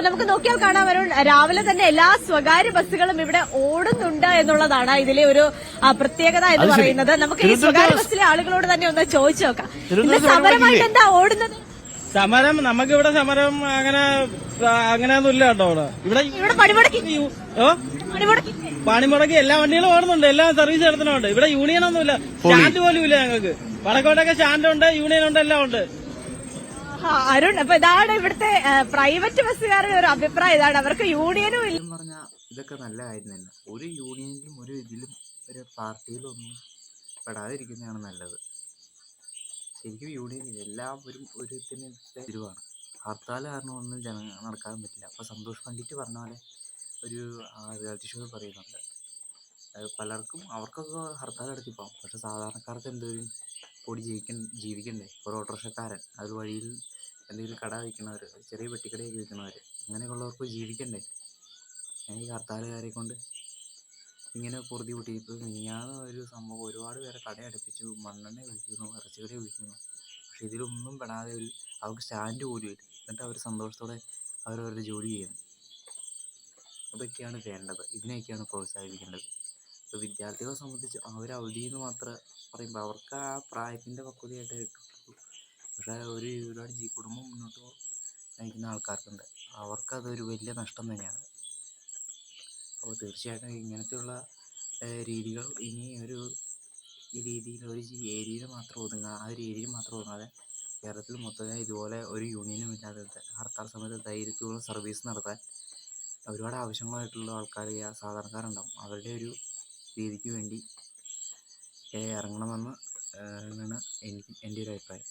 നമുക്ക് നോക്കിയാൽ കാണാൻ വരും രാവിലെ തന്നെ എല്ലാ സ്വകാര്യ ബസ്സുകളും ഇവിടെ ഓടുന്നുണ്ട് എന്നുള്ളതാണ് ഇതിലെ ഒരു പ്രത്യേകത എന്ന് പറയുന്നത്. നമുക്ക് ഈ സ്വകാര്യ ബസ്സിലെ ആളുകളോട് തന്നെ ഒന്ന് ചോദിച്ചു നോക്കാം. ഇന്ന് സമരമായിട്ട് എന്താ ഓടുന്നത്? സമരം നമുക്കിവിടെ സമരം അങ്ങനെയൊന്നും ഇല്ല കേട്ടോ. ഇവിടെ പണിമുടക്കി എല്ലാ വണ്ടികളും ഓടുന്നുണ്ട്, എല്ലാ സർവീസ് നടത്തുന്നുണ്ട്. ഇവിടെ യൂണിയൻ ഒന്നുമില്ല, സ്റ്റാൻഡ് പോലും ഇല്ല ഞങ്ങൾക്ക്. വടക്കോട്ടൊക്കെ സ്റ്റാൻഡ് ഉണ്ട്, യൂണിയൻ ഉണ്ട്, എല്ലാം ഉണ്ട്. അരുൺ, അപ്പൊ ഇതാണ് ഇവിടുത്തെ പ്രൈവറ്റ് ബസ്സുകാരുടെ ഒരു അഭിപ്രായം. ഇതാണ്, അവർക്ക് യൂണിയനും ഇല്ല. പറഞ്ഞാൽ ഇതൊക്കെ നല്ല കാര്യം തന്നെ. ഒരു യൂണിയനിലും ഒരു ഇതിലും ഒരു പാർട്ടിയിലും ഒന്നും പെടാതിരിക്കുന്നതാണ് നല്ലത്. ശരിക്കും യൂണിയനിൽ എല്ലാവരും ഒരു തിരുവാണ്. ഹർത്താൽ കാരണം ഒന്നും നടക്കാൻ പറ്റില്ല. അപ്പോൾ സന്തോഷ് പണ്ഡിറ്റ് പറഞ്ഞ പോലെ ഒരു റിയാലിറ്റി ഷോ പറയുന്നുണ്ട്, പലർക്കും അവർക്കൊക്കെ ഹർത്താൽ നടത്തിപ്പോകും, പക്ഷെ സാധാരണക്കാർക്ക് എന്തെങ്കിലും കൂടി ജീവിക്കണ്ടേ. ഒരു ഓട്ടോറിക്ഷക്കാരൻ, അത് വഴിയിൽ എന്തെങ്കിലും കട വയ്ക്കുന്നവർ, ചെറിയ പെട്ടിക്കടയൊക്കെ വയ്ക്കുന്നവർ, അങ്ങനെയുള്ളവർക്ക് ജീവിക്കണ്ടേ. ഈ ഹർത്താലുകാരെ കൊണ്ട് ഇങ്ങനെ പൊറുതി കൂട്ടി. ഇപ്പോൾ മിനിയാന്ന് ഒരു സംഭവം, ഒരുപാട് പേരെ കടയടപ്പിച്ചു, മണ്ണെണ്ണ ഒഴിക്കുന്നു, ഇറച്ചിക്കട ഒഴിക്കുന്നു. പക്ഷെ ഇതിലൊന്നും പെടാതെ അവർക്ക് സ്റ്റാൻഡ് പോലും ഇല്ല. എന്നിട്ട് അവർ സന്തോഷത്തോടെ അവരവരുടെ ജോലി ചെയ്യുന്നു. അതൊക്കെയാണ് വേണ്ടത്, ഇതിനെയൊക്കെയാണ് പ്രോത്സാഹിപ്പിക്കേണ്ടത്. ഇപ്പോൾ വിദ്യാർത്ഥികളെ സംബന്ധിച്ച് അവർ അവധിയെന്ന് മാത്രം പറയുമ്പോൾ അവർക്ക് ആ പ്രായത്തിൻ്റെ പക്വതയായിട്ടേ കിട്ടുള്ളൂ. പക്ഷേ ഒരുപാട് കുടുംബം മുന്നോട്ട് നയിക്കുന്ന ആൾക്കാർക്കുണ്ട്, അവർക്കതൊരു വലിയ നഷ്ടം തന്നെയാണ്. അപ്പോൾ തീർച്ചയായിട്ടും ഇങ്ങനത്തെയുള്ള രീതികൾ ഇനി ഈ രീതിയിൽ ഒരു ഏരിയയിൽ മാത്രം ഒതുങ്ങാതെ, ആ ഒരു ഏരിയയിൽ മാത്രം ഒതുങ്ങാതെ കേരളത്തിൽ മൊത്തമായി ഇതുപോലെ ഒരു യൂണിയനും ഇല്ലാതെ ഹർത്താൽ സമയത്ത് ധൈര്യത്തോടെ സർവീസ് നടത്താൻ ഒരുപാട് ആവശ്യങ്ങളായിട്ടുള്ള ആൾക്കാർ, സാധാരണക്കാരുണ്ടാവും. അവരുടെ ഒരു രീതിക്ക് വേണ്ടി ഇറങ്ങണമെന്ന് ആണ് എൻ്റെ ഒരു അഭിപ്രായം.